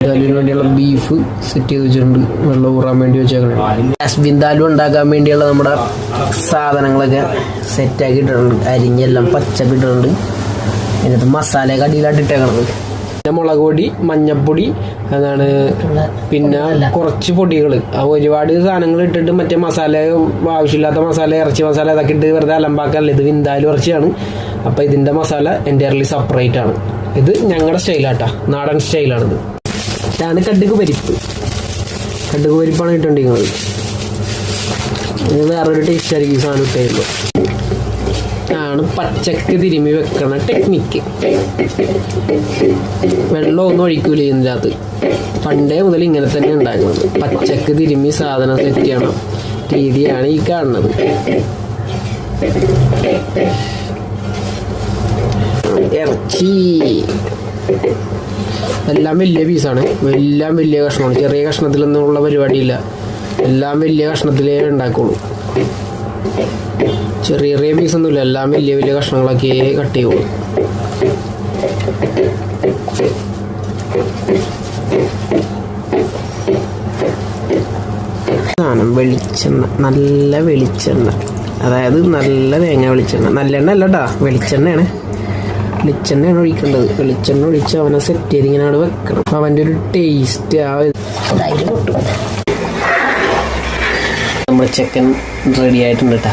ബിന്ദാലുവിന് വേണ്ടിയുള്ള beef set ചെയ്ത് വെച്ചിട്ടുണ്ട്, വെള്ളം ഊറാൻ വേണ്ടി വെച്ചേക്കണം. ബിന്ദാലു ഉണ്ടാക്കാൻ വേണ്ടിയുള്ള നമ്മുടെ സാധനങ്ങളൊക്കെ സെറ്റാക്കി ഇട്ടിട്ടുണ്ട്. അരിഞ്ഞെല്ലാം പച്ചക്ക് ഇട്ടിട്ടുണ്ട്. എന്നിട്ട് മസാലയൊക്കെ അടിയിലായിട്ട് ഇട്ടേക്കണത്. മുളക് പൊടി, മഞ്ഞപ്പൊടി, അതാണ്, പിന്നെ കുറച്ച് പൊടികൾ, ഒരുപാട് സാധനങ്ങൾ ഇട്ടിട്ട് മറ്റേ മസാല, ആവശ്യമില്ലാത്ത മസാല, ഇറച്ചി മസാല ഇതൊക്കെ ഇട്ട് വെറുതെ അലമ്പാക്കല്ല. ഇത് വിന്താലു ഇറച്ചിയാണ്. അപ്പം ഇതിൻ്റെ മസാല എൻ്റയർലി സെപ്പറേറ്റ് ആണ്. ഇത് ഞങ്ങളുടെ സ്റ്റൈലാട്ടാ, നാടൻ സ്റ്റൈലാണിത്. ഇതാണ് കടുക് പരിപ്പ്. കടുക് പരിപ്പാണ് ഇട്ടുകൊണ്ടിരിക്കുന്നത്. ഇത് വേറൊരു ടേസ്റ്റ് ആയിരിക്കും ഈ സാധനം ഇട്ടായിരുന്നു. ആണ് പച്ചക്ക് തിരുമ്മി വെക്കണ ടെക്നിക്ക്. വെള്ളമൊന്നും ഒഴിക്കൂല ഇതിൻ്റെ അകത്ത്. പണ്ടേ മുതൽ ഇങ്ങനെ തന്നെ ഉണ്ടാക്കുന്നത്. പച്ചക്ക് തിരുമ്മി സാധനം സെറ്റ് ചെയ്യണം രീതിയാണ് ഈ കാണുന്നത്. ഇറച്ചി എല്ലാം വലിയ പീസാണ്, എല്ലാം വലിയ കഷ്ണമാണ്. ചെറിയ കഷ്ണത്തിലൊന്നും ഉള്ള പരിപാടിയില്ല. എല്ലാം വലിയ കഷ്ണത്തിലേ ഉണ്ടാക്കുള്ളൂ. ചെറിയ ചെറിയ പീസൊന്നുമില്ല, എല്ലാം വലിയ വലിയ കഷ്ണങ്ങളൊക്കെ കട്ട് ചെയ്യുള്ളൂ. സാധനം വെളിച്ചെണ്ണ, നല്ല വെളിച്ചെണ്ണ, അതായത് നല്ല തേങ്ങ വെളിച്ചെണ്ണ. നല്ലെണ്ണ അല്ല കേട്ടോ, വെളിച്ചെണ്ണയാണ്. വെളിച്ചെണ്ണയാണ് ഒഴിക്കേണ്ടത്. വെളിച്ചെണ്ണ ഒഴിച്ച് അവനെ സെറ്റ് ചെയ്ത് ഇങ്ങനെ അവിടെ വെക്കണം. അപ്പം അവൻ്റെ ഒരു ടേസ്റ്റ് നമ്മുടെ ചിക്കൻ റെഡി ആയിട്ടുണ്ട് കേട്ടോ.